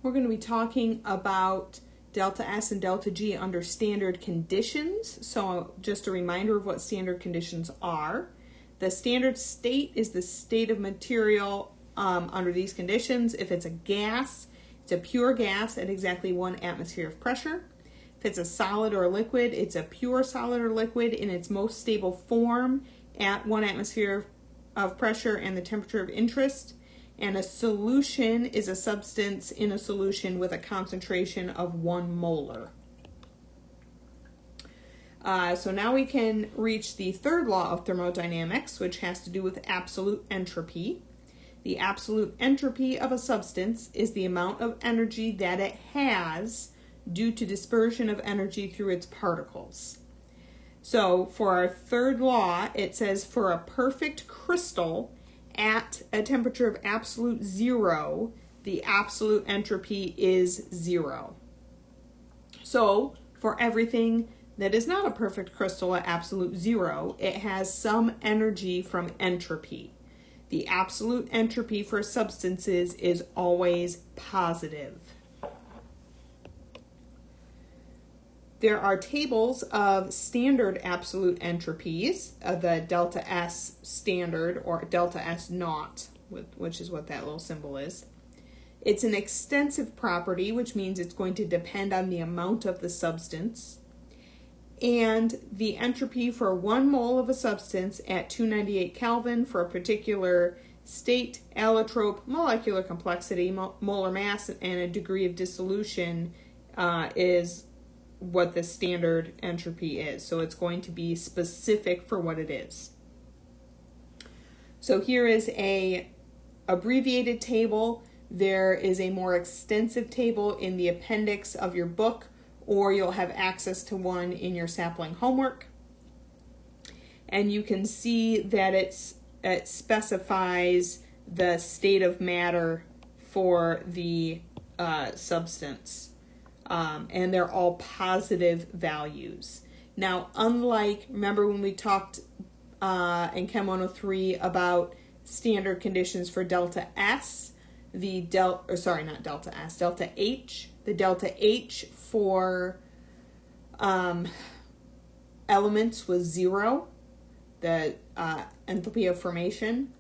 We're going to be talking about delta S and delta G under standard conditions. So just a reminder of what standard conditions are. The standard state is the state of material under these conditions. If it's a gas, it's a pure gas at exactly 1 atmosphere of pressure. If it's a solid or a liquid, it's a pure solid or liquid in its most stable form at 1 atmosphere of pressure and the temperature of interest. And a solution is a substance in a solution with a concentration of 1 molar. So now we can reach the third law of thermodynamics, which has to do with absolute entropy. The absolute entropy of a substance is the amount of energy that it has due to dispersion of energy through its particles. So for our third law, it says for a perfect crystal at a temperature of absolute 0, the absolute entropy is 0. So for everything that is not a perfect crystal at absolute 0, it has some energy from entropy. The absolute entropy for substances is always positive. There are tables of standard absolute entropies, the delta S standard or delta S naught, which is what that little symbol is. It's an extensive property, which means it's going to depend on the amount of the substance. And the entropy for 1 mole of a substance at 298 Kelvin for a particular state, allotrope, molecular complexity, molar mass, and a degree of dissolution is what the standard entropy is. So it's going to be specific for what it is. So here is a abbreviated table. There is a more extensive table in the appendix of your book, or you'll have access to one in your sapling homework. And you can see that it specifies the state of matter for the substance. And they're all positive values. Now, remember when we talked in Chem 103 about standard conditions for delta S, delta H, the delta H for elements was 0, the enthalpy of formation.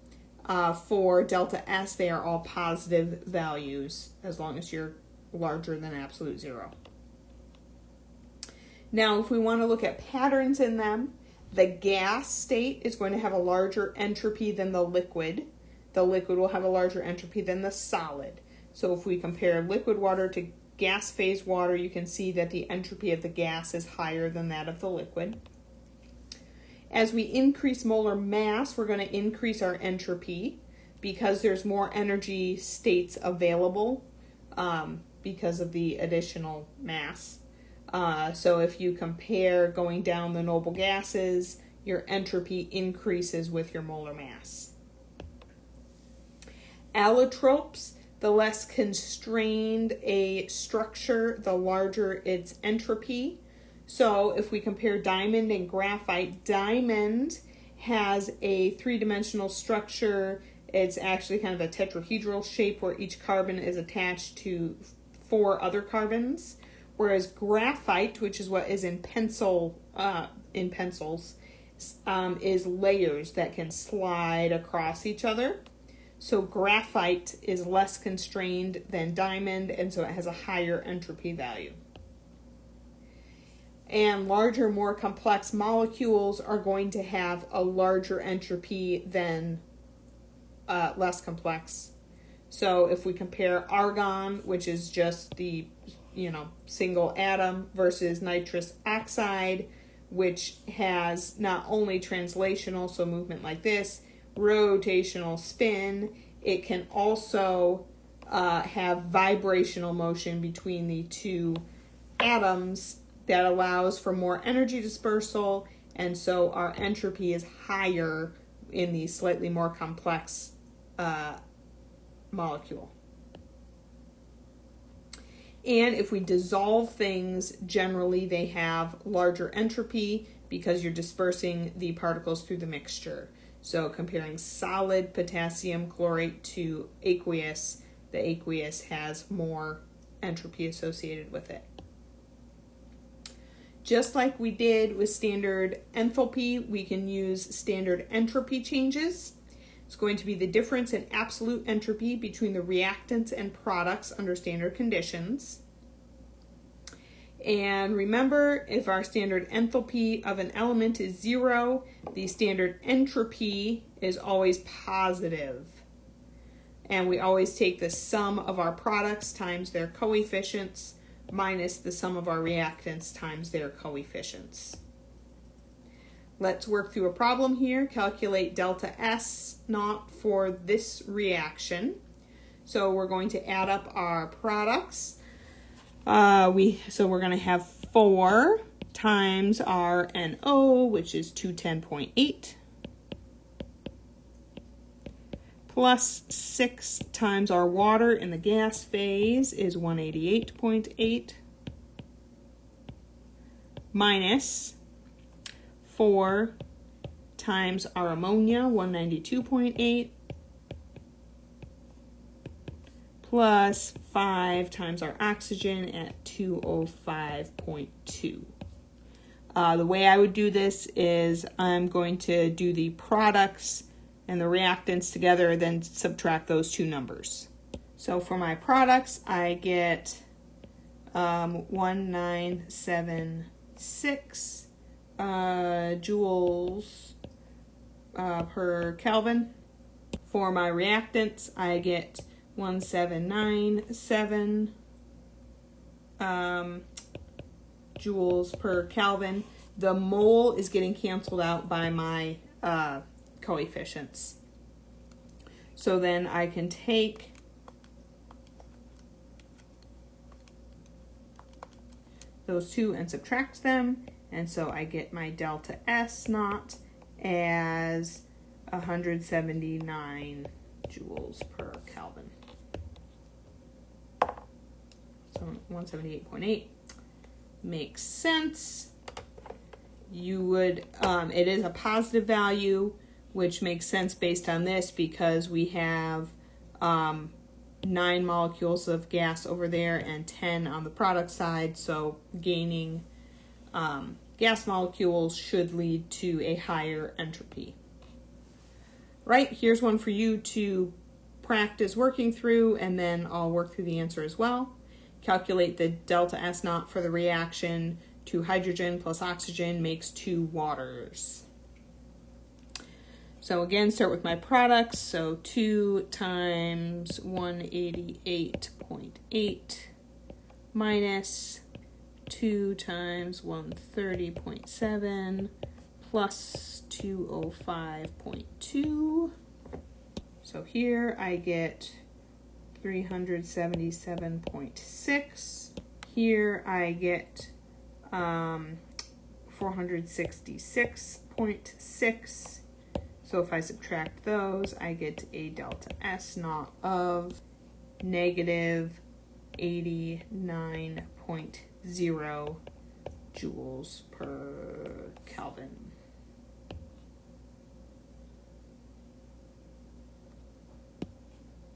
For delta S, they are all positive values as long as you're larger than absolute 0. Now, if we want to look at patterns in them, the gas state is going to have a larger entropy than the liquid. The liquid will have a larger entropy than the solid. So if we compare liquid water to gas phase water, you can see that the entropy of the gas is higher than that of the liquid. As we increase molar mass, we're going to increase our entropy because there's more energy states available because of the additional mass. So if you compare going down the noble gases, your entropy increases with your molar mass. Allotropes, the less constrained a structure, the larger its entropy. So if we compare diamond and graphite, diamond has a 3-dimensional structure. It's actually kind of a tetrahedral shape where each carbon is attached to 4 other carbons, whereas graphite, which is what is in pencils, is layers that can slide across each other. So graphite is less constrained than diamond, and so it has a higher entropy value. And larger, more complex molecules are going to have a larger entropy than less complex. So if we compare argon, which is just the single atom, versus nitrous oxide, which has not only translational, so movement like this, rotational spin, it can also have vibrational motion between the 2 atoms that allows for more energy dispersal, and so our entropy is higher in the slightly more complex molecule. And if we dissolve things, generally they have larger entropy because you're dispersing the particles through the mixture. So comparing solid potassium chlorate to aqueous, the aqueous has more entropy associated with it. Just like we did with standard enthalpy, we can use standard entropy changes. It's going to be the difference in absolute entropy between the reactants and products under standard conditions. And remember, if our standard enthalpy of an element is 0, the standard entropy is always positive. And we always take the sum of our products times their coefficients minus the sum of our reactants times their coefficients. Let's work through a problem here. Calculate delta S naught for this reaction. So we're going to add up our products. So we're going to have 4 times our NO, which is 210.8, plus 6 times our water in the gas phase is 188.8, minus 4 times our ammonia, 192.8, plus 5 times our oxygen at 205.2. The way I would do this is I'm going to do the products and the reactants together, then subtract those two numbers. So for my products, I get 1976 joules per Kelvin. For my reactants, I get 1797 joules per Kelvin. The mole is getting canceled out by my coefficients. So then I can take those two and subtract them, and so I get my delta S naught as 179 joules per Kelvin. So 178.8 makes sense. You would, it is a positive value, which makes sense based on this because we have 9 molecules of gas over there and 10 on the product side, so gaining gas molecules should lead to a higher entropy. Right, here's one for you to practice working through, and then I'll work through the answer as well. Calculate the delta S naught for the reaction. 2 hydrogen plus oxygen makes 2 waters. So again, start with my products. So 2 times 188.8 minus 2 times 130.7 plus 205.2. So here I get 377.6. Here I get 466.6. So if I subtract those, I get a delta S naught of negative 89.0 joules per Kelvin.